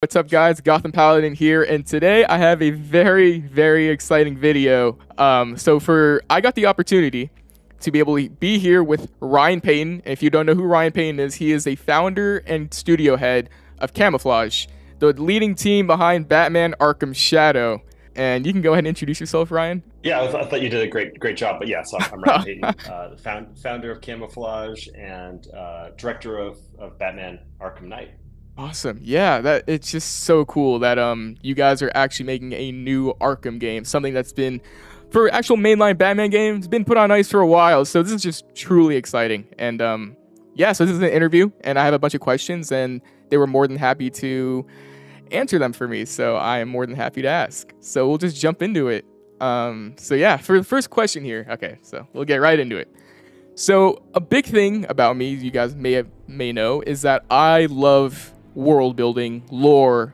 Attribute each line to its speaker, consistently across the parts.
Speaker 1: What's up, guys? Gotham Paladin here, and today I have a very exciting video. I got the opportunity to be able to be here with Ryan Payton. If you don't know who Ryan Payton is, he is a founder and studio head of Camouflaj, the leading team behind Batman Arkham Shadow. And you can go ahead and introduce yourself, Ryan.
Speaker 2: Yeah, I thought you did a great job. But yes, I'm Ryan Payton, the founder of Camouflaj and director of Batman Arkham Knight.
Speaker 1: Awesome. Yeah, that it's just so cool that you guys are actually making a new Arkham game, something that's been for actual mainline Batman games been put on ice for a while. So this is just truly exciting. And yeah, so this is an interview and I have a bunch of questions and they were more than happy to answer them for me. So I am more than happy to ask. So we'll just jump into it. So yeah, for the first question here. Okay, so we'll get right into it. So a big thing about me, you guys may know, is that I love world building, lore,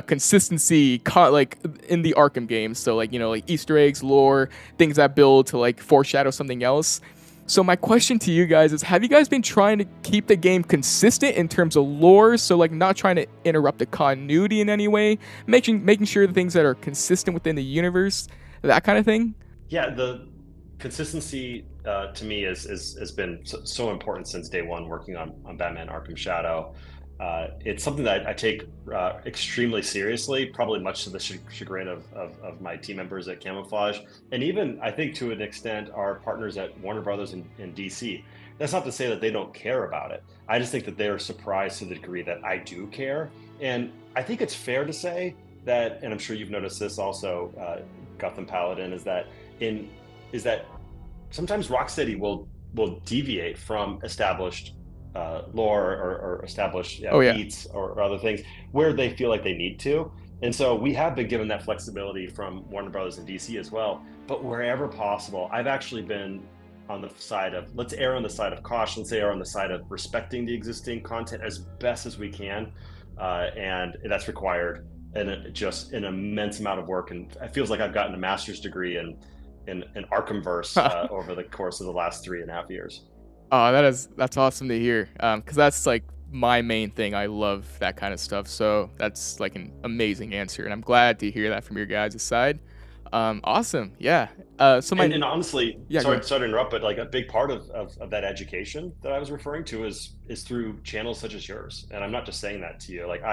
Speaker 1: consistency, like in the Arkham games. So like, like Easter eggs, lore, things that build to like foreshadow something else. So my question to you guys is, have you guys been trying to keep the game consistent in terms of lore? So like not trying to interrupt the continuity in any way, making sure the things that are consistent within the universe, that kind of thing?
Speaker 2: Yeah, the consistency to me has been so important since day one working on Batman Arkham Shadow. It's something that I take extremely seriously, probably much to the chagrin of my team members at Camouflaj, and even I think to an extent our partners at Warner Brothers in DC. That's not to say that they don't care about it. I just think that they're surprised to the degree that I do care. And I think it's fair to say that, and I'm sure you've noticed this also, Gotham Paladin, is that sometimes Rocksteady will deviate from established lore or established beats or other things where they feel like they need to. And so we have been given that flexibility from Warner Brothers and DC as well. But wherever possible, I've actually been on the side of, let's err on the side of caution, let's err on the side of respecting the existing content as best as we can. And that's required just an immense amount of work. And it feels like I've gotten a master's degree in Arkhamverse over the course of the last 3.5 years.
Speaker 1: Oh, that's awesome to hear. Because that's like my main thing. I love that kind of stuff. So that's like an amazing answer, and I'm glad to hear that from your guys' side. Awesome. Yeah.
Speaker 2: And honestly,
Speaker 1: yeah,
Speaker 2: sorry to interrupt, but like a big part of that education that I was referring to is through channels such as yours. And I'm not just saying that to you. Like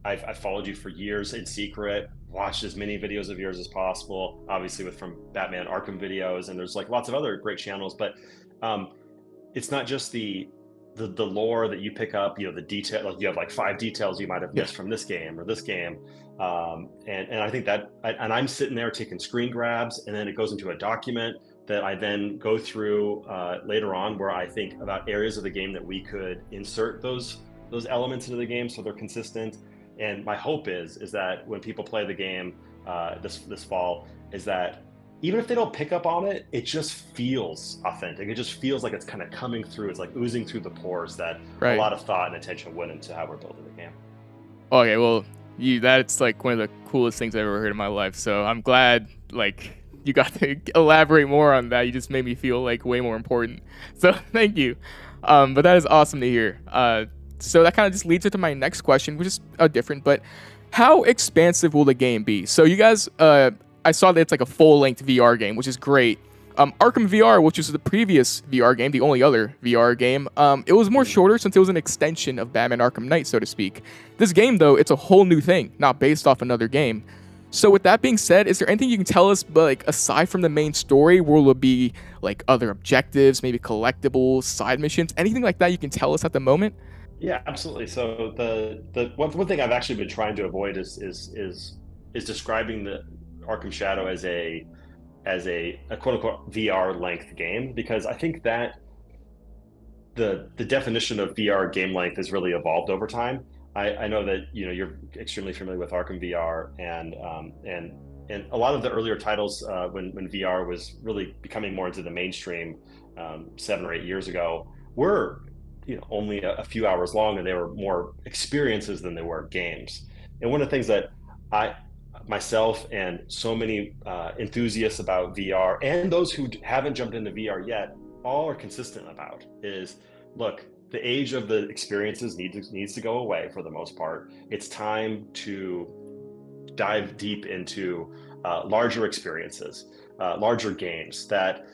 Speaker 2: I've followed you for years in secret, watched as many videos of yours as possible, obviously from Batman Arkham videos, and there's like lots of other great channels, but it's not just the lore that you pick up, the detail, like you have like 5 details you might have missed from this game or this game. And I think that, and I'm sitting there taking screen grabs, and then it goes into a document that I then go through later on, where I think about areas of the game that we could insert those elements into the game so they're consistent. And my hope is that when people play the game this fall, is that even if they don't pick up on it, it just feels authentic. It just feels like it's kind of coming through. It's like oozing through the pores that a lot of thought and attention went into how we're building the game.
Speaker 1: Okay, well, that's like one of the coolest things I've ever heard in my life. So I'm glad like you got to elaborate more on that. You just made me feel like way more important. So thank you. But that is awesome to hear. So that kind of just leads into my next question, which is different. But how expansive will the game be? So you guys, I saw that it's like a full-length VR game, which is great. Arkham VR, which was the previous VR game, the only other VR game, it was more shorter since it was an extension of Batman Arkham Knight, so to speak. This game, though, it's a whole new thing, not based off another game. So with that being said, is there anything you can tell us, but like aside from the main story, will it be like other objectives, maybe collectibles, side missions, anything like that you can tell us at the moment?
Speaker 2: Yeah, absolutely. So the one thing I've actually been trying to avoid is describing the Arkham Shadow as a quote unquote VR length game, because I think that the definition of VR game length has really evolved over time. I know that you're extremely familiar with Arkham VR, and a lot of the earlier titles when VR was really becoming more into the mainstream 7 or 8 years ago were only a few hours long, and they were more experiences than they were games. And one of the things that myself and so many enthusiasts about VR, and those who haven't jumped into VR yet, all are consistent about is, look, the age of the experiences needs to go away for the most part. It's time to dive deep into larger experiences, larger games that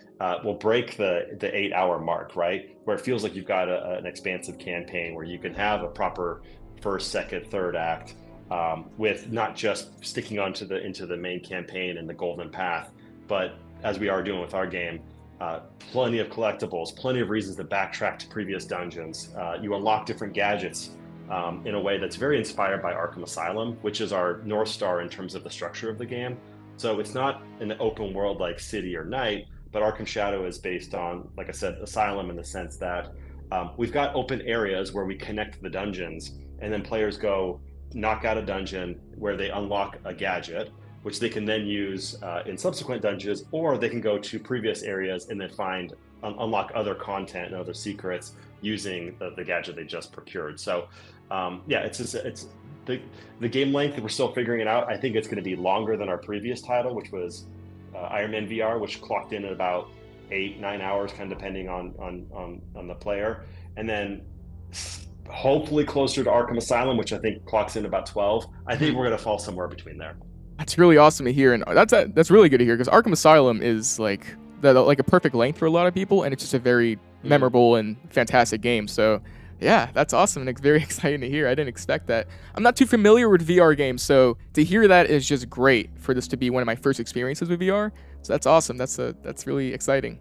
Speaker 2: will break the 8 hour mark, right? Where it feels like you've got an expansive campaign where you can have a proper first, second, third act, with not just sticking onto into the main campaign and the golden path, but as we are doing with our game, plenty of collectibles, plenty of reasons to backtrack to previous dungeons. You unlock different gadgets in a way that's very inspired by Arkham Asylum, which is our North Star in terms of the structure of the game. So it's not an open world like City or Night, but Arkham Shadow is based on, like I said, Asylum, in the sense that we've got open areas where we connect the dungeons, and then players go knock out a dungeon where they unlock a gadget, which they can then use in subsequent dungeons, or they can go to previous areas and then unlock other content and other secrets using the gadget they just procured. So yeah, it's the game length, we're still figuring it out. I think it's going to be longer than our previous title, which was Iron Man VR, which clocked in at about 8-9 hours, kind of depending on the player, and then hopefully closer to Arkham Asylum, which I think clocks in about 12. I think we're going to fall somewhere between there.
Speaker 1: That's really awesome to hear, and that's really good to hear, because Arkham Asylum is like a perfect length for a lot of people, and it's just a very memorable and fantastic game. So yeah, that's awesome, and it's very exciting to hear. I didn't expect that. I'm not too familiar with VR games, so to hear that is just great for this to be one of my first experiences with VR. So that's awesome. That's really exciting.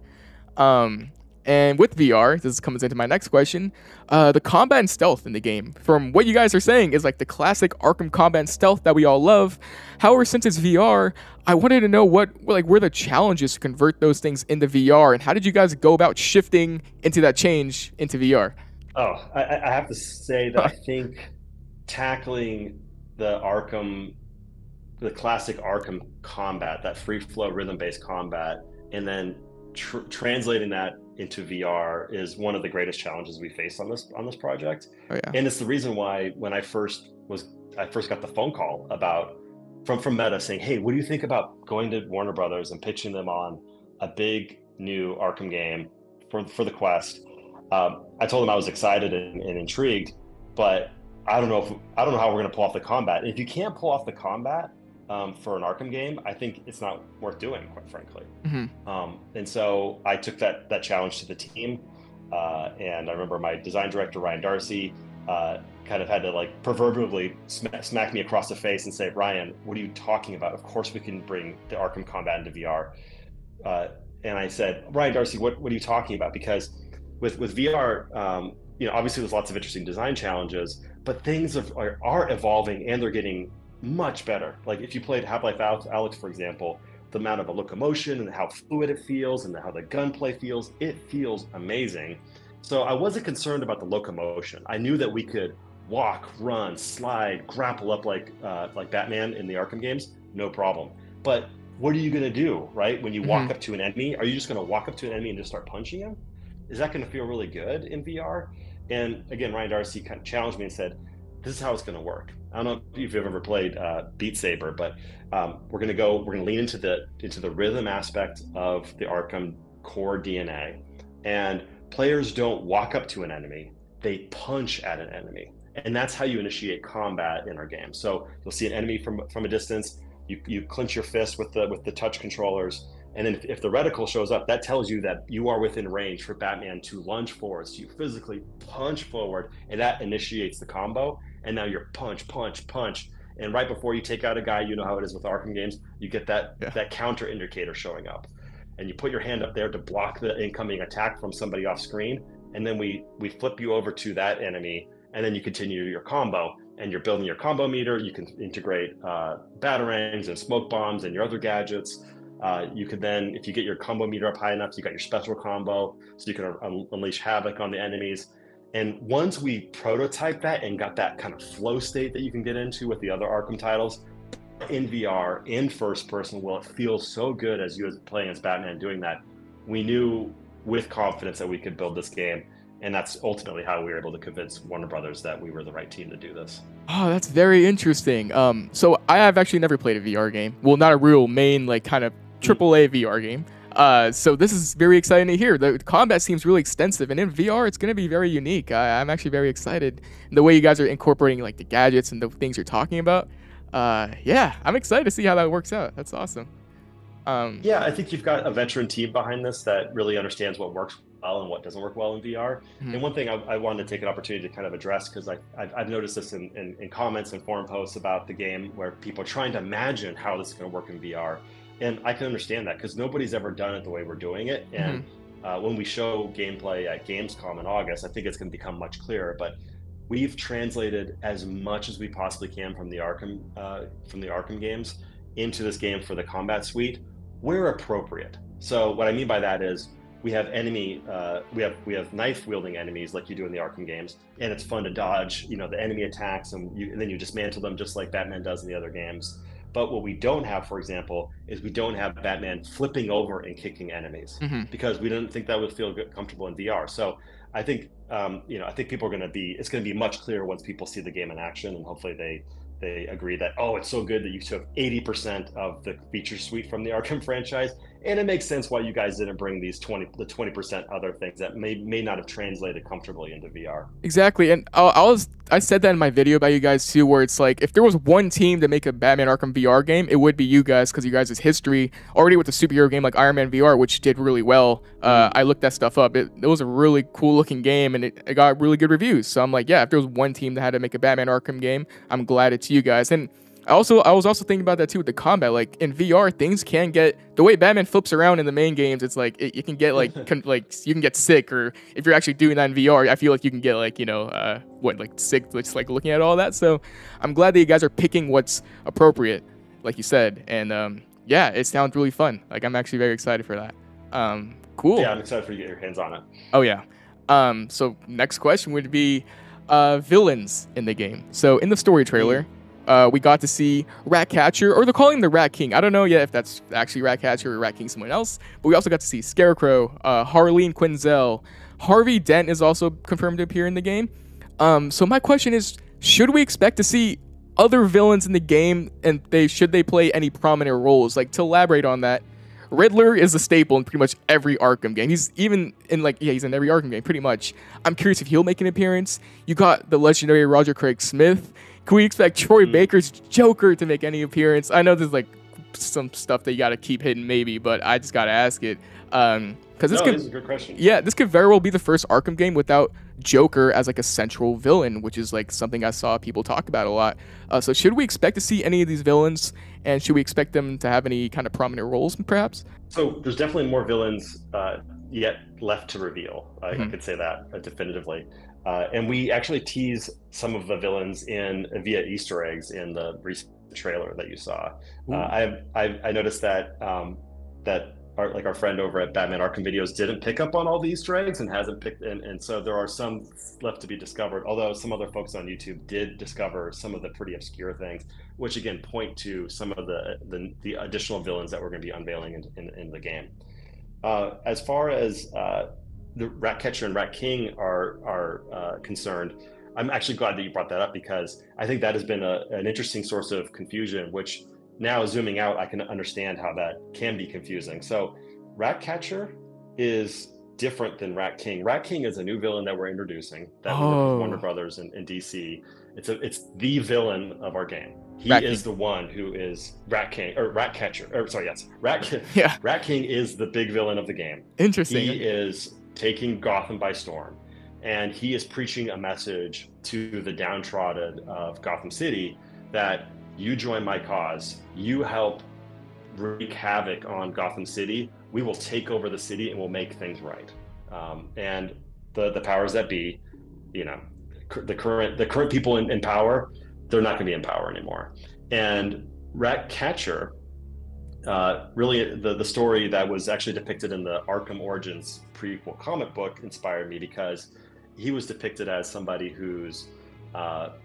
Speaker 1: And with VR, this comes into my next question, the combat and stealth in the game, from what you guys are saying, is like the classic Arkham combat and stealth that we all love. However, since it's VR, I wanted to know what were the challenges to convert those things into VR, and how did you guys go about shifting into that change into VR?
Speaker 2: Oh, I have to say that I think tackling the classic Arkham combat, that free flow rhythm-based combat, and then translating that into VR is one of the greatest challenges we faced on this project.
Speaker 1: Oh, yeah.
Speaker 2: And it's the reason why when I first got the phone call from Meta saying, "Hey, what do you think about going to Warner Brothers and pitching them on a big new Arkham game for the Quest?" I told them I was excited and intrigued, but I don't know how we're going to pull off the combat. And if you can't pull off the combat for an Arkham game, I think it's not worth doing, quite frankly. And so I took that challenge to the team, and I remember my design director, Ryan Darcy, kind of had to like proverbially smack me across the face and say, "Ryan, what are you talking about? Of course we can bring the Arkham combat into VR." And I said, "Ryan Darcy, what are you talking about?" Because with VR, obviously there's lots of interesting design challenges, but things are evolving, and they're getting much better. Like if you played Half-Life Alyx, for example, the amount of locomotion and how fluid it feels and how the gunplay feels, it feels amazing. So I wasn't concerned about the locomotion. I knew that we could walk, run, slide, grapple up like Batman in the Arkham games, no problem. But what are you going to do, right? When you walk up to an enemy, are you just going to walk up to an enemy and just start punching him? Is that going to feel really good in VR? And again, Ryan Darcy kind of challenged me and said, "This is how it's going to work." I don't know if you've ever played Beat Saber, but we're going to lean into the rhythm aspect of the Arkham core DNA. And players don't walk up to an enemy, they punch at an enemy. And that's how you initiate combat in our game. So you'll see an enemy from a distance, you clench your fist with the touch controllers, and then if the reticle shows up, that tells you that you are within range for Batman to lunge forward. So you physically punch forward, and that initiates the combo. And now you're punch, punch, punch. And right before you take out a guy, you know how it is with Arkham games, you get that counter indicator showing up. And you put your hand up there to block the incoming attack from somebody off screen. And then we flip you over to that enemy, and then you continue your combo. And you're building your combo meter. You can integrate batarangs and smoke bombs and your other gadgets. You could then, if you get your combo meter up high enough, you got your special combo, so you can unleash havoc on the enemies. And once we prototyped that and got that kind of flow state that you can get into with the other Arkham titles, in VR, in first person, well, it feels so good as you playing as Batman doing that. We knew with confidence that we could build this game. And that's ultimately how we were able to convince Warner Brothers that we were the right team to do this.
Speaker 1: Oh, that's very interesting. So I have actually never played a VR game. Well, not a real main, like kind of AAA VR game. So this is very exciting to hear. The combat seems really extensive, and in VR, it's going to be very unique. I'm actually very excited. The way you guys are incorporating like the gadgets and the things you're talking about. Yeah, I'm excited to see how that works out. That's awesome.
Speaker 2: Yeah, I think you've got a veteran team behind this that really understands what works well and what doesn't work well in VR.
Speaker 1: Mhm.
Speaker 2: And one thing I wanted to take an opportunity to kind of address, because I've noticed this in comments and forum posts about the game where people are trying to imagine how this is going to work in VR. And I can understand that because nobody's ever done it the way we're doing it. And when we show gameplay at Gamescom in August, I think it's going to become much clearer. But we've translated as much as we possibly can from the Arkham games into this game for the combat suite where appropriate. So what I mean by that is we have we have knife wielding enemies like you do in the Arkham games, and it's fun to dodge, the enemy attacks, and then you dismantle them just like Batman does in the other games. But what we don't have, for example, is we don't have Batman flipping over and kicking enemies because we didn't think that would feel comfortable in VR. So I think I think people are going to be it's going to be much clearer once people see the game in action, and hopefully they agree that, oh, it's so good that you took 80% of the feature suite from the Arkham franchise, and it makes sense why you guys didn't bring the 20% other things that may not have translated comfortably into VR.
Speaker 1: Exactly, and I said that in my video about you guys too, where it's like if there was one team to make a Batman Arkham VR game, it would be you guys, because you guys' history already with the superhero game like Iron Man VR, which did really well. I looked that stuff up. It was a really cool looking game, and it got really good reviews. So I'm like, yeah, if there was one team that had to make a Batman Arkham game, I'm glad it's you guys. And I was also thinking about that too with the combat. Like in VR, things can get the way Batman flips around in the main games. It's like you can get like you can get sick, or if you're actually doing that in VR, I feel like you can get like sick just like looking at all that. So I'm glad that you guys are picking what's appropriate, like you said. And yeah, it sounds really fun. Like I'm actually very excited for that. Cool.
Speaker 2: Yeah, I'm excited for you to get your hands on it.
Speaker 1: Oh yeah. So next question would be villains in the game. So in the story trailer. We got to see Ratcatcher, or they're calling him the Rat King. I don't know yet if that's actually Ratcatcher or Rat King someone else, but we also got to see Scarecrow, Harleen Quinzel. Harvey Dent is also confirmed to appear in the game. So my question is, should we expect to see other villains in the game, and should they play any prominent roles? Like, to elaborate on that, Riddler is a staple in pretty much every Arkham game. He's even in he's in every Arkham game, pretty much. I'm curious if he'll make an appearance. You got the legendary Roger Craig Smith. Can we expect Troy Baker's Joker to make any appearance? I know there's like some stuff that you got to keep hidden maybe, but I just got to ask it. Because this
Speaker 2: is a good question.
Speaker 1: Yeah, this could very well be the first Arkham game without Joker as like a central villain, which is like something I saw people talk about a lot. So should we expect to see any of these villains, and should we expect them to have any kind of prominent roles perhaps?
Speaker 2: So there's definitely more villains yet left to reveal. I could say that definitively. And we actually tease some of the villains via Easter eggs in the recent trailer that you saw. I noticed that our friend over at Batman Arkham Videos didn't pick up on all the Easter eggs and hasn't picked, and so there are some left to be discovered. Although some other folks on YouTube did discover some of the pretty obscure things, which again point to some of the additional villains that we're going to be unveiling in the game. As far as the Ratcatcher and Rat King are concerned, I'm actually glad that you brought that up, because I think that has been an interesting source of confusion, which now zooming out, I can understand how that can be confusing. So Ratcatcher is different than Rat King. Rat King is a new villain that we're introducing that we work with Warner Brothers in DC. It's the villain of our game. He is the one who is Rat King, or Ratcatcher, or sorry, yes, Rat King is the big villain of the game.
Speaker 1: Interesting.
Speaker 2: He is taking Gotham by storm, and he is preaching a message to the downtrodden of Gotham City that you join my cause, you help wreak havoc on Gotham City, we will take over the city and we'll make things right. And the powers that be, the current people in power, they're not going to be in power anymore. And Ratcatcher, really the story that was actually depicted in the Arkham Origins prequel comic book inspired me, because he was depicted as somebody who's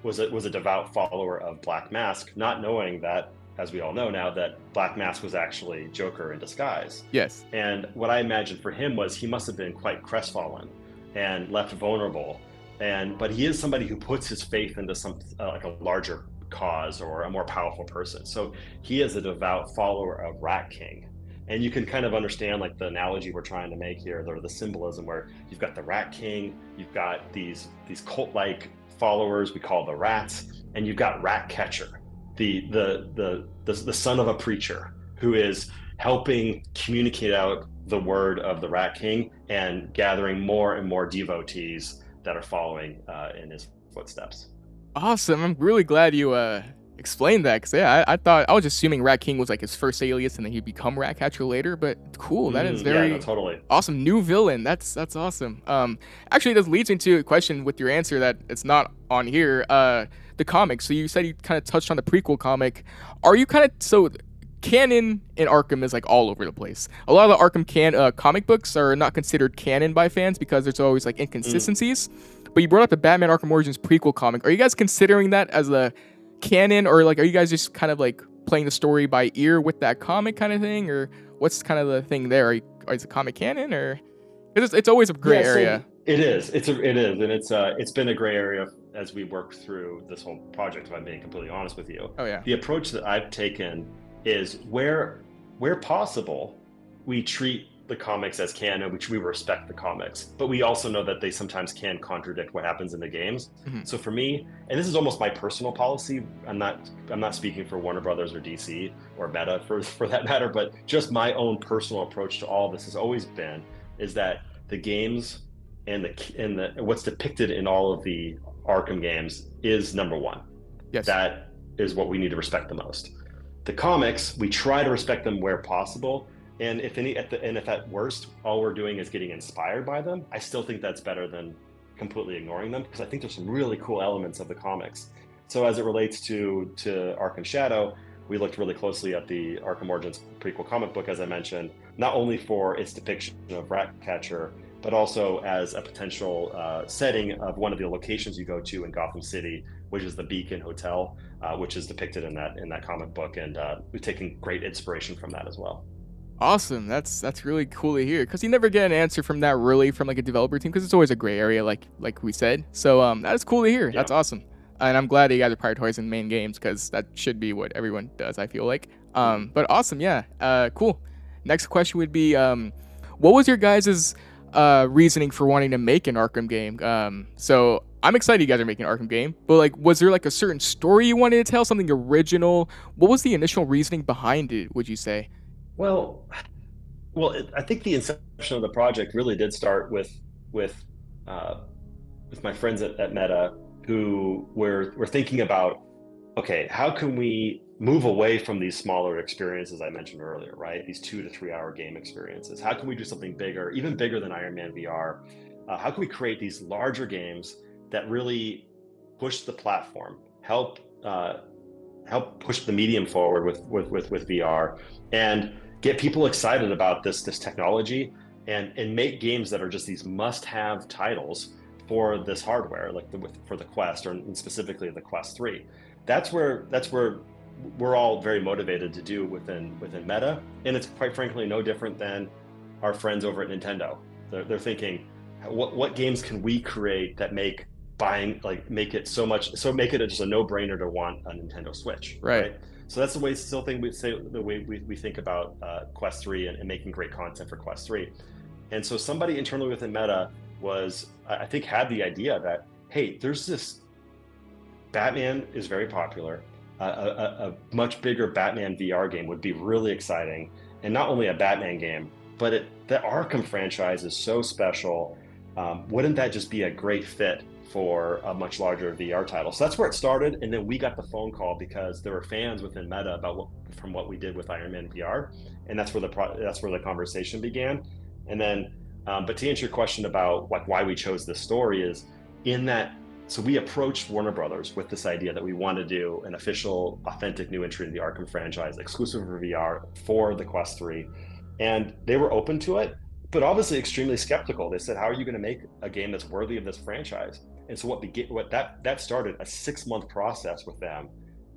Speaker 2: was a devout follower of Black Mask, not knowing that, as we all know now, that Black Mask was actually Joker in disguise.
Speaker 1: Yes.
Speaker 2: And what I imagined for him was he must have been quite crestfallen and left vulnerable. But he is somebody who puts his faith into some like a larger cause or a more powerful person. So he is a devout follower of Rat King. And you can kind of understand like the analogy we're trying to make here, or the symbolism where you've got the Rat King, you've got these cult-like followers we call the Rats, and you've got Rat Catcher, the son of a preacher who is helping communicate out the word of the Rat King and gathering more and more devotees that are following in his footsteps.
Speaker 1: Awesome. I'm really glad you explained that, because yeah, I thought, I was assuming Rat King was like his first alias and then he'd become Ratcatcher later, but cool. That is very
Speaker 2: yeah, no, totally
Speaker 1: awesome. New villain. That's awesome. Actually, this leads me to a question with your answer that it's not on here. The comics. So you said you kind of touched on the prequel comic. Are you kind of, so canon in Arkham is like all over the place. A lot of the Arkham comic books are not considered canon by fans because there's always like inconsistencies. But you brought up the Batman Arkham Origins prequel comic. Are you guys considering that as a canon, or like are you guys just kind of like playing the story by ear with that comic kind of thing, or what's kind of the thing there? Is it comic canon, or it's always a gray area?
Speaker 2: It is. It is, and it's been a gray area as we work through this whole project. If I'm being completely honest with you,
Speaker 1: oh yeah,
Speaker 2: the approach that I've taken is where possible, we treat the comics as canon, which we respect the comics, but we also know that they sometimes can contradict what happens in the games. Mm-hmm. So for me, and this is almost my personal policy, I'm not speaking for Warner Brothers or DC or Meta for that matter, but just my own personal approach to all of this has always been is that the games and the what's depicted in all of the Arkham games is number one.
Speaker 1: Yes.
Speaker 2: That is what we need to respect the most. The comics, we try to respect them where possible. And if at worst, all we're doing is getting inspired by them, I still think that's better than completely ignoring them, because I think there's some really cool elements of the comics. So as it relates to Arkham Shadow, we looked really closely at the Arkham Origins prequel comic book, as I mentioned, not only for its depiction of Ratcatcher, but also as a potential setting of one of the locations you go to in Gotham City, which is the Beacon Hotel, which is depicted in that comic book, and we've taken great inspiration from that as well.
Speaker 1: Awesome. That's really cool to hear, because you never get an answer from that really from like a developer team, because it's always a gray area, like we said. So that is cool to hear. Yeah. That's awesome, and I'm glad that you guys are prioritizing main games, because that should be what everyone does, I feel like. But awesome, yeah. Cool. Next question would be, what was your guys' reasoning for wanting to make an Arkham game? So I'm excited you guys are making an Arkham game, but like, was there like a certain story you wanted to tell, something original? What was the initial reasoning behind it, would you say?
Speaker 2: Well, I think the inception of the project really did start with my friends at Meta, who were thinking about, okay, how can we move away from these smaller experiences I mentioned earlier, right? These 2 to 3 hour game experiences. How can we do something bigger, even bigger than Iron Man VR? How can we create these larger games that really push the platform, help push the medium forward with VR, and get people excited about this technology, and make games that are just these must-have titles for this hardware, like for the Quest, or specifically the Quest 3. That's where we're all very motivated to do within Meta, and it's quite frankly no different than our friends over at Nintendo. They're thinking, what games can we create that make it just a no-brainer to want a Nintendo Switch, right? So that's the way we think about Quest 3 and making great content for Quest 3. And so somebody internally within Meta had the idea that, hey, there's this, Batman is very popular. A much bigger Batman VR game would be really exciting. And not only a Batman game, but the Arkham franchise is so special. Wouldn't that just be a great fit for a much larger VR title? So that's where it started, and then we got the phone call because there were fans within Meta about what we did with Iron Man VR, and that's where the conversation began. And then, but to answer your question about why we chose this story is in that. So we approached Warner Brothers with this idea that we want to do an official, authentic new entry in the Arkham franchise, exclusive for VR for the Quest 3, and they were open to it, but obviously extremely skeptical. They said, "How are you going to make a game that's worthy of this franchise?" And so that started a 6-month process with them,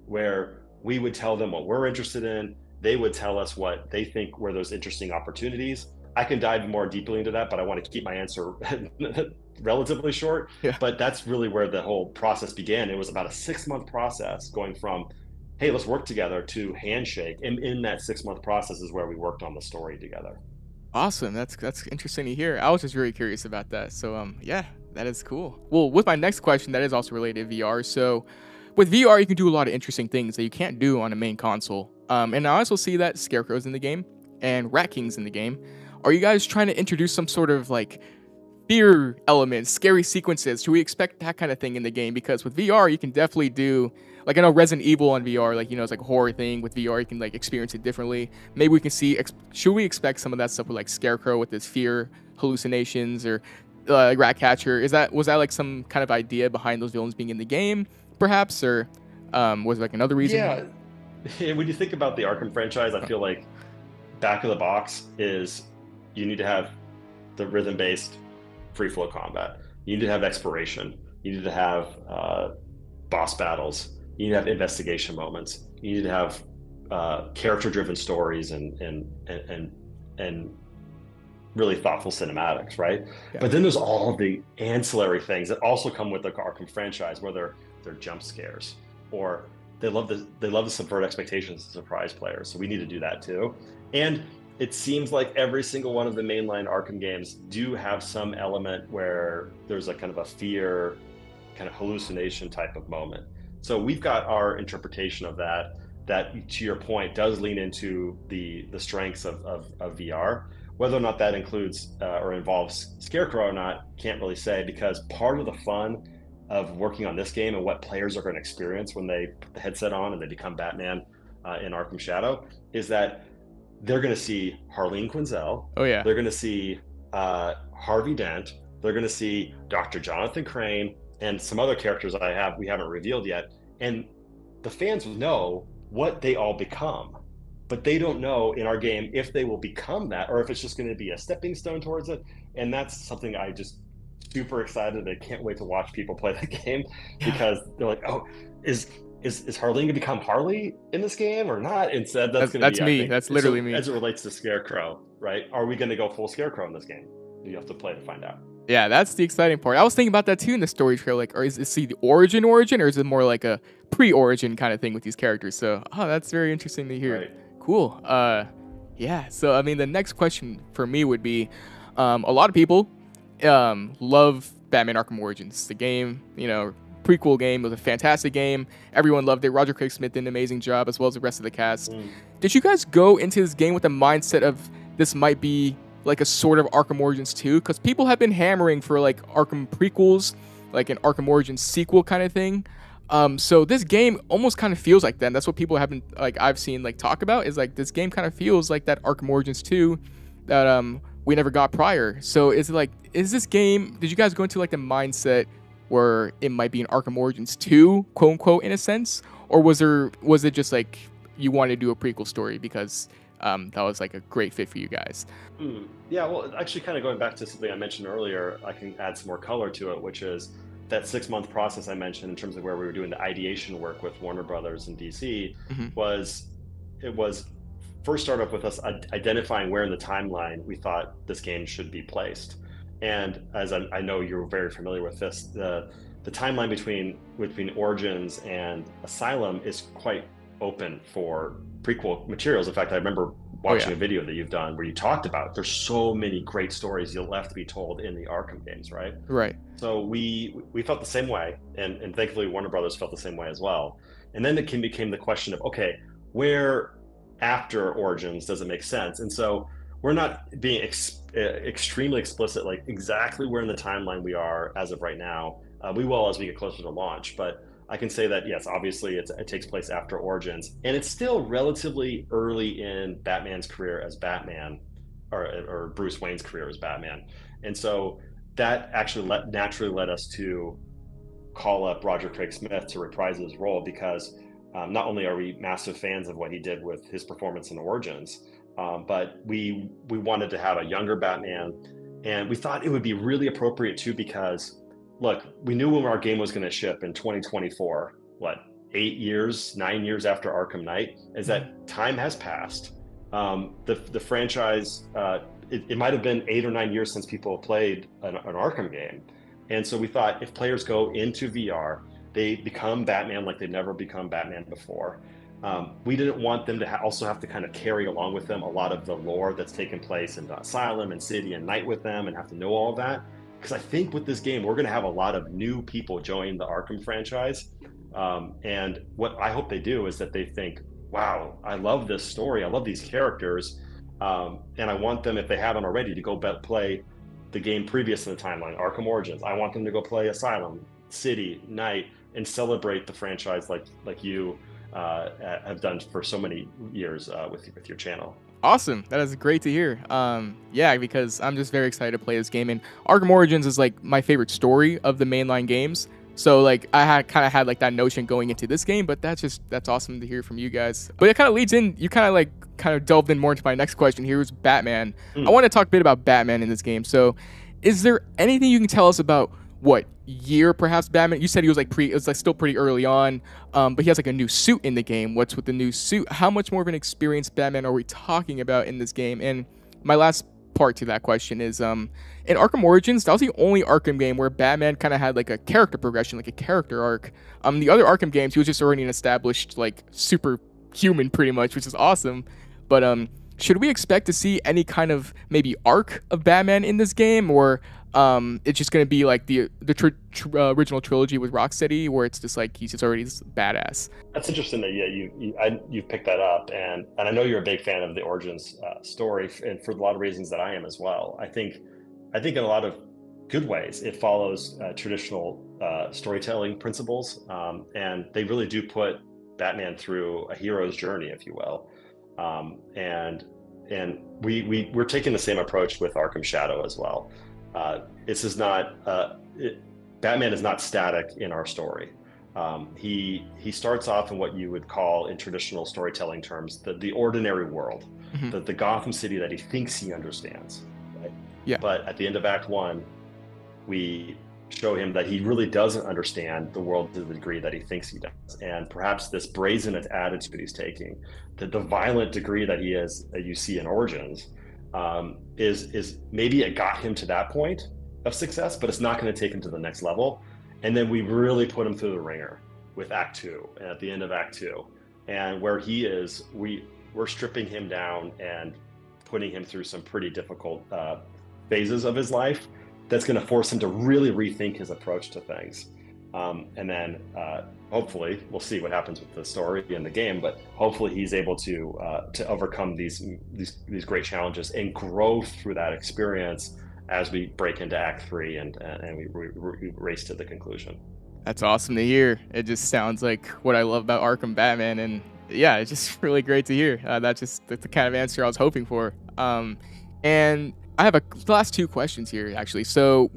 Speaker 2: where we would tell them what we're interested in. They would tell us what they think were those interesting opportunities. I can dive more deeply into that, but I want to keep my answer relatively short. Yeah. But that's really where the whole process began. It was about a 6-month process going from, hey, let's work together, to handshake. And in that 6 month process is where we worked on the story together.
Speaker 1: Awesome. That's interesting to hear. I was just very curious about that. So yeah, that is cool. Well, with my next question, that is also related to VR. So with VR, you can do a lot of interesting things that you can't do on a main console. And I also see that Scarecrow's in the game and Rat King's in the game. Are you guys trying to introduce some sort of like fear elements, scary sequences? Should we expect that kind of thing in the game? Because with VR, you can definitely do, like, I know Resident Evil on VR, like, you know, it's like a horror thing. With VR, you can like experience it differently. Maybe we can see, should we expect some of that stuff with like Scarecrow with his fear hallucinations, or Ratcatcher? Was that like some kind of idea behind those villains being in the game, perhaps, or was it like another reason?
Speaker 2: Yeah. When you think about the Arkham franchise, I feel like back of the box is you need to have the rhythm-based free flow combat. You need to have exploration. You need to have boss battles. You need to have investigation moments. You need to have character-driven stories and really thoughtful cinematics, right? Yeah. But then there's all the ancillary things that also come with the Arkham franchise, where they're jump scares, or they love to subvert expectations and surprise players. So we need to do that too. And it seems like every single one of the mainline Arkham games do have some element where there's a kind of a fear, kind of hallucination type of moment. So we've got our interpretation of that, to your point, does lean into the strengths of VR. Whether or not that includes or involves Scarecrow or not, can't really say, because part of the fun of working on this game and what players are going to experience when they put the headset on and they become Batman in Arkham Shadow is that they're going to see Harleen Quinzel.
Speaker 1: Oh yeah.
Speaker 2: They're going to see Harvey Dent. They're going to see Dr. Jonathan Crane and some other characters we haven't revealed yet. And the fans will know what they all become, but they don't know in our game if they will become that or if it's just going to be a stepping stone towards it. And that's something I just super excited. I can't wait to watch people play the game, because they're like, oh, is Harleen going to become Harley in this game or not? Instead, that's
Speaker 1: me. That's literally me.
Speaker 2: As it relates to Scarecrow, right? Are we going to go full Scarecrow in this game? You have to play to find out.
Speaker 1: Yeah, that's the exciting part. I was thinking about that too in the story trail. Like, or is he the origin, or is it more like a pre-origin kind of thing with these characters? So, that's very interesting to hear.
Speaker 2: Right.
Speaker 1: Cool. Yeah. So, I mean, the next question for me would be, a lot of people love Batman Arkham Origins. The game, you know, prequel game, was a fantastic game. Everyone loved it. Roger Craig Smith did an amazing job, as well as the rest of the cast. Did you guys go into this game with the mindset of this might be like a sort of Arkham Origins 2? Because people have been hammering for like Arkham prequels, like an Arkham Origins sequel kind of thing. So this game almost kind of feels like that. And that's what people have been, like, I've seen like talk about, is like this game kind of feels like that Arkham Origins 2 that we never got prior. So is this game, did you guys go into like the mindset where it might be an Arkham Origins 2, quote unquote, in a sense? Or was it just like you wanted to do a prequel story because that was like a great fit for you guys?
Speaker 2: Yeah, well, actually, kind of going back to something I mentioned earlier, I can add some more color to it, which is that 6-month process I mentioned in terms of where we were doing the ideation work with Warner Brothers and DC. Was first started off with us identifying where in the timeline we thought this game should be placed. And as I know you're very familiar with this, the timeline between Origins and Asylum is quite open for prequel materials. In fact, I remember watching a video that you've done where you talked about there's so many great stories you'll have to be told in the Arkham games, right?
Speaker 1: Right.
Speaker 2: So we felt the same way, and thankfully Warner Brothers felt the same way as well. And then it became the question of, okay, where after Origins does it make sense? And so we're not being extremely explicit, like exactly where in the timeline we are as of right now. We will as we get closer to launch, but I can say that, yes, obviously it takes place after Origins, and it's still relatively early in Batman's career as Batman, or Bruce Wayne's career as Batman. And so that actually naturally led us to call up Roger Craig Smith to reprise his role, because not only are we massive fans of what he did with his performance in Origins, but we wanted to have a younger Batman, and we thought it would be really appropriate too, because look, we knew when our game was going to ship in 2024, 9 years after Arkham Knight, is that time has passed. The franchise, it might have been 8 or 9 years since people have played an Arkham game. And so we thought if players go into VR, they become Batman like they've never become Batman before. We didn't want them to also have to kind of carry along with them a lot of the lore that's taken place in Asylum and City and Night with them and have to know all of that. Because I think with this game, we're going to have a lot of new people join the Arkham franchise. And what I hope they do is that they think, wow, I love this story. I love these characters. And I want them, if they haven't already, to go play the game previous in the timeline, Arkham Origins. I want them to go play Asylum, City, Night, and celebrate the franchise like you have done for so many years with your channel.
Speaker 1: Awesome. That is great to hear. Yeah, because I'm just very excited to play this game. And Arkham Origins is like my favorite story of the mainline games. So like I had kind of had like that notion going into this game, but that's awesome to hear from you guys. But it kind of leads in, you kind of delved in more into my next question here, was Batman. I want to talk a bit about Batman in this game. So is there anything you can tell us about what year perhaps Batman? You said he was like it was like still pretty early on, but he has like a new suit in the game. What's with the new suit? How much more of an experienced Batman are we talking about in this game? And my last part to that question is in Arkham Origins, that was the only Arkham game where Batman kind of had like a character progression, like a character arc. The other Arkham games, he was just already an established like superhuman pretty much, which is awesome. But should we expect to see any kind of maybe arc of Batman in this game, or it's just going to be like the original trilogy with Rocksteady, where it's just like he's just already this badass?
Speaker 2: That's interesting that you've picked that up, and I know you're a big fan of the Origins story, and for a lot of reasons that I am as well. I think in a lot of good ways it follows traditional storytelling principles, and they really do put Batman through a hero's journey, if you will. And we're taking the same approach with Arkham Shadow as well. This is not Batman is not static in our story. He starts off in what you would call, in traditional storytelling terms, the ordinary world, the Gotham City that he thinks he understands. Right?
Speaker 1: Yeah.
Speaker 2: But at the end of Act 1, we show him that he really doesn't understand the world to the degree that he thinks he does, and perhaps this brazen attitude he's taking, the violent degree that he is, that you see in Origins, is maybe it got him to that point of success, but it's not going to take him to the next level. And then we really put him through the ringer with Act 2, and at the end of Act 2, and where he is, we're stripping him down and putting him through some pretty difficult phases of his life that's going to force him to really rethink his approach to things. And then hopefully, we'll see what happens with the story in the game, but hopefully he's able to overcome these great challenges and grow through that experience as we break into Act 3 and we race to the conclusion.
Speaker 1: That's awesome to hear. It just sounds like what I love about Arkham Batman, and yeah, it's just really great to hear. That's the kind of answer I was hoping for. And I have the last two questions here, actually. So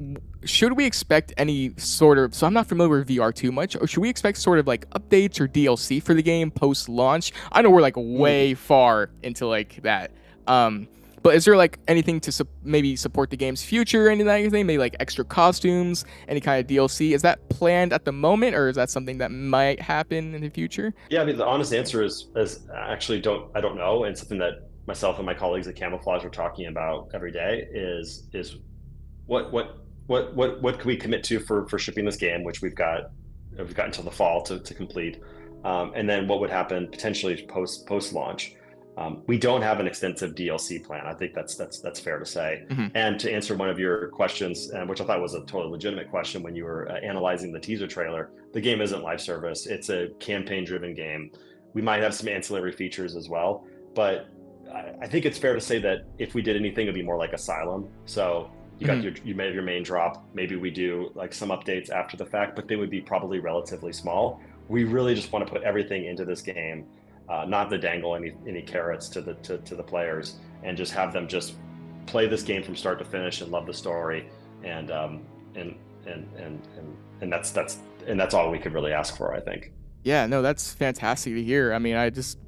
Speaker 1: should we expect any sort of, so I'm not familiar with VR too much, or should we expect sort of like updates or DLC for the game post-launch? I know we're like way far into like that. But is there like anything to maybe support the game's future, anything, maybe like extra costumes, any kind of DLC? Is that planned at the moment, or is that something that might happen in the future?
Speaker 2: Yeah, I mean, the honest answer is actually I don't know, and something that myself and my colleagues at Camouflaj are talking about every day is what can we commit to for shipping this game, which we've got until the fall to complete, and then what would happen potentially post launch. We don't have an extensive DLC plan. I think that's fair to say. And to answer one of your questions, which I thought was a totally legitimate question when you were analyzing the teaser trailer, the game isn't live service. It's a campaign-driven game. We might have some ancillary features as well, but I think it's fair to say that if we did anything, it'd be more like Asylum. So you got you may have your main drop. Maybe we do like some updates after the fact, but they would be probably relatively small. We really just want to put everything into this game. Not to dangle any carrots to the players, and just have them just play this game from start to finish and love the story, and that's all we could really ask for, I think.
Speaker 1: Yeah, no, that's fantastic to hear. I mean,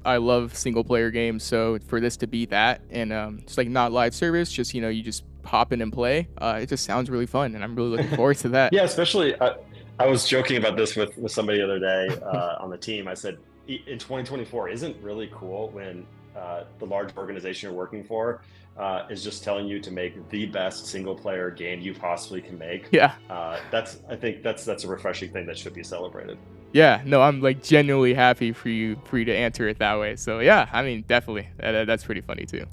Speaker 1: I love single player games, so for this to be that, and just like not live service, just you just hop in and play, it just sounds really fun, and I'm really looking forward to that.
Speaker 2: Yeah, especially I was joking about this with somebody the other day on the team. I said, in 2024, isn't really cool when the large organization you're working for is just telling you to make the best single player game you possibly can make.
Speaker 1: Yeah.
Speaker 2: I think that's a refreshing thing that should be celebrated.
Speaker 1: Yeah, no, I'm like genuinely happy for you to answer it that way. So yeah, I mean, definitely, that's pretty funny too.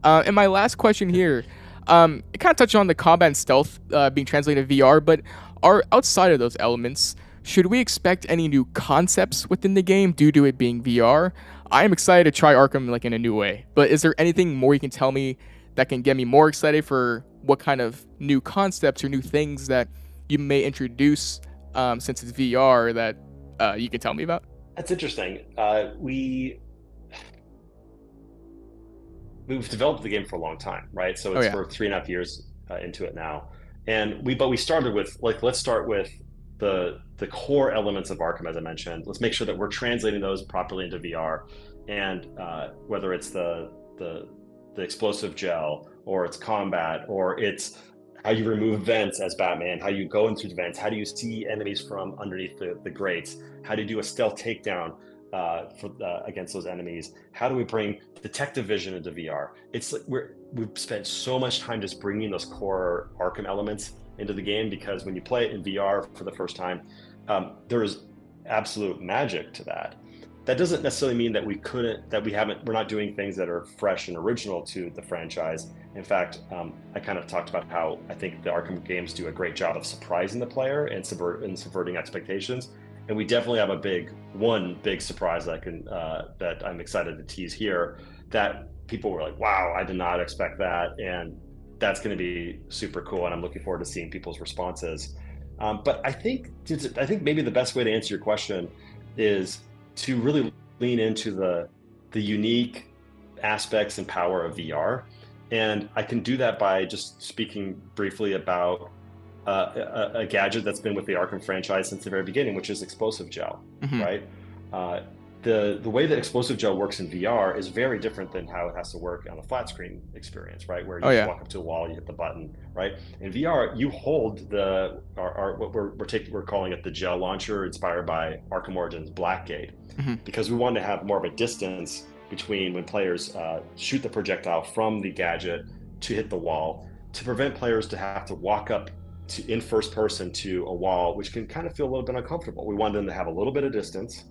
Speaker 1: And my last question here, it kind of touched on the combat and stealth being translated to VR, but are outside of those elements, should we expect any new concepts within the game due to it being VR? I am excited to try Arkham like in a new way, but is there anything more you can tell me that can get me more excited for what kind of new concepts or new things that you may introduce since it's VR that you can tell me about?
Speaker 2: That's interesting. We've developed the game for a long time, right? So
Speaker 1: Oh
Speaker 2: it's
Speaker 1: yeah.
Speaker 2: for 3.5 years into it now, and we started with like, let's start with the core elements of Arkham, as I mentioned. Let's make sure that we're translating those properly into VR, and whether it's the explosive gel, or it's combat, or it's how you remove vents as Batman, how you go into the vents, how do you see enemies from underneath the grates, how do you do a stealth takedown against those enemies, how do we bring detective vision into VR. It's like we've spent so much time just bringing those core Arkham elements into the game, because when you play it in VR for the first time, there is absolute magic to that. That doesn't necessarily mean that we're not doing things that are fresh and original to the franchise. In fact, I kind of talked about how I think the Arkham games do a great job of surprising the player and subverting expectations. And we definitely have one big surprise that I'm excited to tease here, that people were like, wow, I did not expect that. And that's going to be super cool. And I'm looking forward to seeing people's responses. But I think maybe the best way to answer your question is to really lean into the unique aspects and power of VR. And I can do that by just speaking briefly about a gadget that's been with the Arkham franchise since the very beginning, which is explosive gel,
Speaker 1: Mm-hmm.
Speaker 2: right? The way that explosive gel works in VR is very different than how it has to work on a flat screen experience, right? Where you
Speaker 1: Oh
Speaker 2: just
Speaker 1: yeah.
Speaker 2: walk up to a wall, you hit the button, right? In VR, you hold what we're calling it the gel launcher, inspired by Arkham Origins Blackgate,
Speaker 1: Mm-hmm.
Speaker 2: because we wanted to have more of a distance between when players shoot the projectile from the gadget to hit the wall, to prevent players to have to walk up in first person to a wall, which can kind of feel a little bit uncomfortable. We wanted them to have a little bit of distance.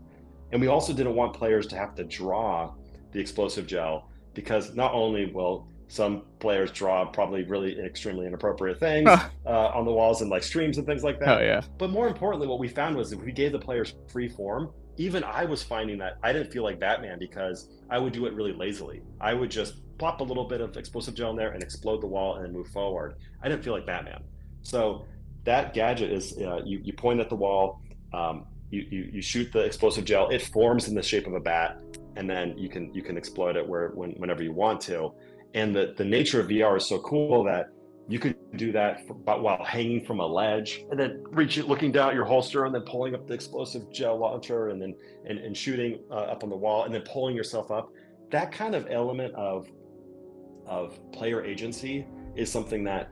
Speaker 2: And we also didn't want players to have to draw the explosive gel, because not only will some players draw probably really extremely inappropriate things on the walls and like streams and things like
Speaker 1: Oh
Speaker 2: that,
Speaker 1: yeah.
Speaker 2: but more importantly, what we found was if we gave the players free form, even I was finding that I didn't feel like Batman, because I would do it really lazily. I would just plop a little bit of explosive gel in there and explode the wall and then move forward. I didn't feel like Batman. So that gadget is you point at the wall, you shoot the explosive gel, it forms in the shape of a bat, and then you can exploit it whenever you want to. And the nature of VR is so cool that you could do that while hanging from a ledge, and then looking down at your holster, and then pulling up the explosive gel launcher, and then and shooting up on the wall, and then pulling yourself up. That kind of element of player agency is something that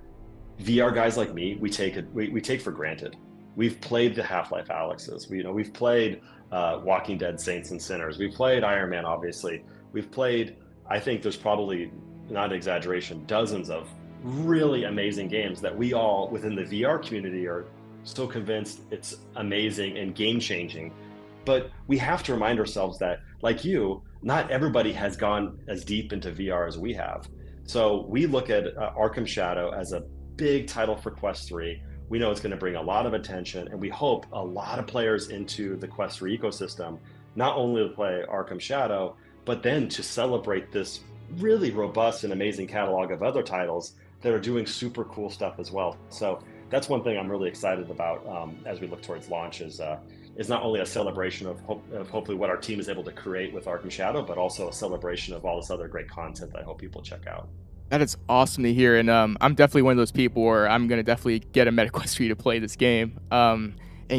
Speaker 2: VR guys like me, we take for granted. We've played the Half-Life Alyxes. We've played Walking Dead Saints and Sinners. We've played Iron Man, obviously. We've played, I think there's probably, not an exaggeration, dozens of really amazing games that we all within the VR community are so convinced it's amazing and game-changing. But we have to remind ourselves that, like you, not everybody has gone as deep into VR as we have. So we look at Arkham Shadow as a big title for Quest 3. We know it's going to bring a lot of attention, and we hope a lot of players into the Quest 3 ecosystem, not only to play Arkham Shadow, but then to celebrate this really robust and amazing catalog of other titles that are doing super cool stuff as well. So that's one thing I'm really excited about as we look towards launch, is not only a celebration of hopefully what our team is able to create with Arkham Shadow, but also a celebration of all this other great content that I hope people check out.
Speaker 1: That is awesome to hear, and I'm definitely one of those people where I'm gonna definitely get a MetaQuest 3 to play this game. And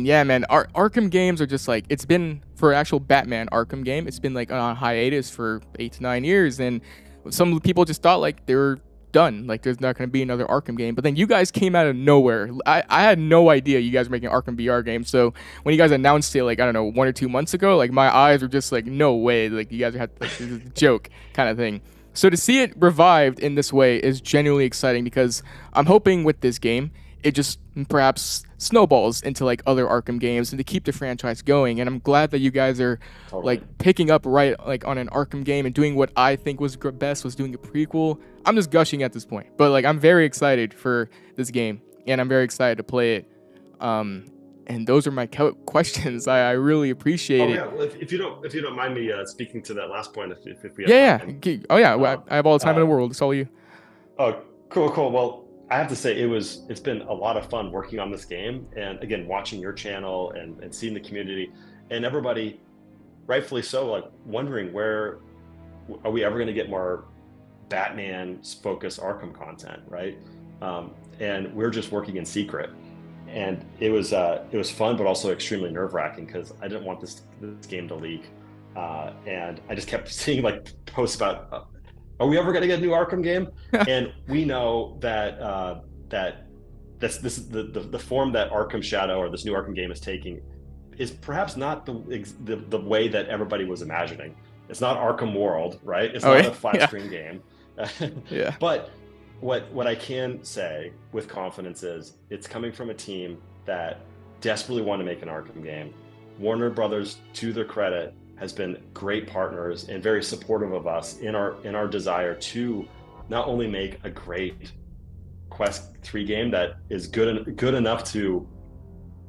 Speaker 1: yeah, man, Arkham games are just like, it's been for an actual Batman Arkham game, it's been like on hiatus for 8 to 9 years, and some people just thought like they were done, like there's not gonna be another Arkham game. But then you guys came out of nowhere. I had no idea you guys were making an Arkham VR game. So when you guys announced it, like I don't know, 1 or 2 months ago, like my eyes were just like, no way, like you guys had like this is a joke kind of thing. So to see it revived in this way is genuinely exciting, because I'm hoping with this game it just perhaps snowballs into like other Arkham games and to keep the franchise going. And I'm glad that you guys are like picking up right like on an Arkham game and doing what I think was best, was doing a prequel. I'm just gushing at this point, but like I'm very excited for this game and I'm very excited to play it. And those are my questions. I really appreciate it.
Speaker 2: Yeah. Well, if you don't mind me speaking to that last point, if we
Speaker 1: have time. Oh yeah, well, I have all the time in the world. It's all you.
Speaker 2: Oh, cool. Well, I have to say it's been a lot of fun working on this game, and again, watching your channel and seeing the community and everybody, rightfully so, like wondering where are we ever going to get more Batman focused Arkham content, right? And we're just working in secret, and it was fun, but also extremely nerve-wracking because I didn't want this game to leak, and I just kept seeing like posts about. Are we ever going to get a new Arkham game? And we know that the form that Arkham Shadow or this new Arkham game is taking is perhaps not the way that everybody was imagining. It's not Arkham World, right? It's not a flat-screen game.
Speaker 1: Yeah.
Speaker 2: But what I can say with confidence is it's coming from a team that desperately want to make an Arkham game. Warner Brothers, to their credit, has been great partners and very supportive of us in our desire to not only make a great Quest 3 game that is good enough to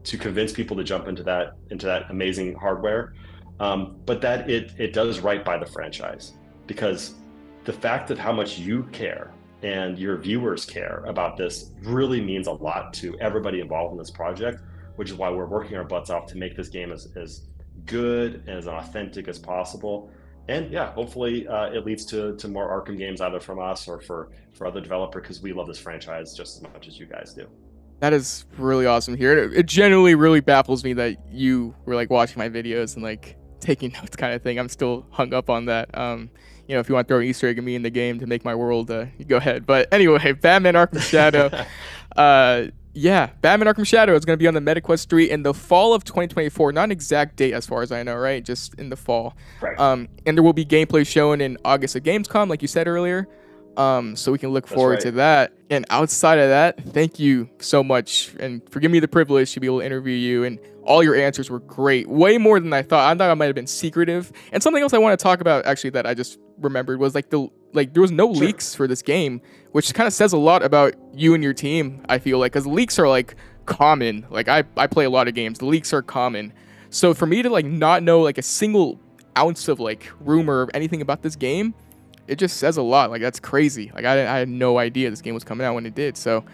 Speaker 2: convince people to jump into that amazing hardware, but that it does right by the franchise, because the fact of how much you care and your viewers care about this really means a lot to everybody involved in this project, which is why we're working our butts off to make this game as good and as authentic as possible. And yeah, hopefully it leads to more Arkham games, either from us or for other developer, because we love this franchise just as much as you guys do.
Speaker 1: That is really awesome to hear. It genuinely really baffles me that you were like watching my videos and like taking notes kind of thing. I'm still hung up on that. If you want to throw an Easter egg at me in the game to make my world, you go ahead. But anyway, Batman Arkham Shadow. Yeah, Batman Arkham Shadow is going to be on the MetaQuest 3 in the fall of 2024. Not an exact date as far as I know, right? Just in the fall.
Speaker 2: Right.
Speaker 1: And there will be gameplay shown in August at Gamescom, like you said earlier. So we can look forward to that. And outside of that, thank you so much. And for giving me the privilege to be able to interview you. And all your answers were great. Way more than I thought. I thought I might have been secretive. And something else I want to talk about, actually, that I just remembered was like there was no leaks for this game, which kind of says a lot about you and your team, I feel like, because leaks are like common. Like I play a lot of games. The leaks are common. So for me to like not know like a single ounce of like rumor of anything about this game, it just says a lot. Like that's crazy. Like I had no idea this game was coming out when it did. So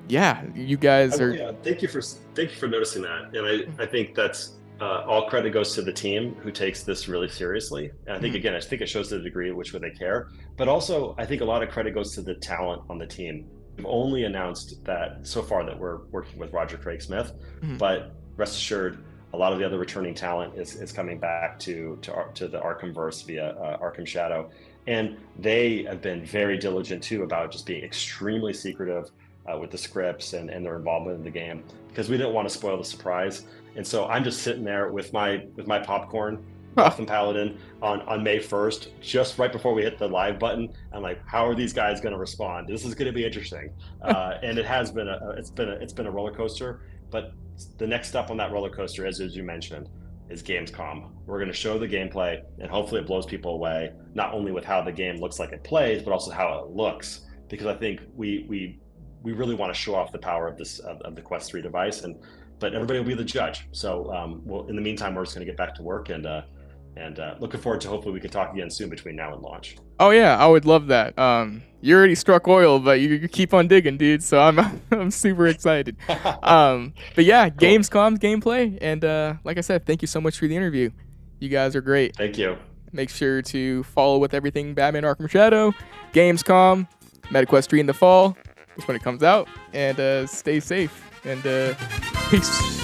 Speaker 1: yeah, you guys are.
Speaker 2: Yeah, thank you for noticing that. And I think that's all credit goes to the team who takes this really seriously. And I think again, I think it shows the degree at which they care. But also, I think a lot of credit goes to the talent on the team. We've only announced that so far that we're working with Roger Craig Smith, but rest assured, a lot of the other returning talent is coming back to the Arkhamverse via Arkham Shadow, and they have been very diligent too about just being extremely secretive with the scripts and their involvement in the game, because we didn't want to spoil the surprise. And so I'm just sitting there with my popcorn, Gotham Paladin on May 1st, just right before we hit the live button. I'm like, how are these guys going to respond? This is going to be interesting, and it has been it's been a roller coaster. But the next step on that roller coaster, as you mentioned, is Gamescom. We're going to show the gameplay, and hopefully it blows people away, not only with how the game looks like it plays, but also how it looks. Because I think we really want to show off the power of the Quest 3 device, but everybody will be the judge. So in the meantime, we're just going to get back to work, and looking forward to hopefully we can talk again soon between now and launch.
Speaker 1: Oh yeah, I would love that. You already struck oil, but you keep on digging, dude. So I'm super excited. But yeah, cool. Gamescom's gameplay, and like I said, thank you so much for the interview. You guys are great.
Speaker 2: Thank you.
Speaker 1: Make sure to follow with everything Batman Arkham Shadow, Gamescom, MetaQuest 3 in the fall. That's when it comes out, and stay safe, and peace.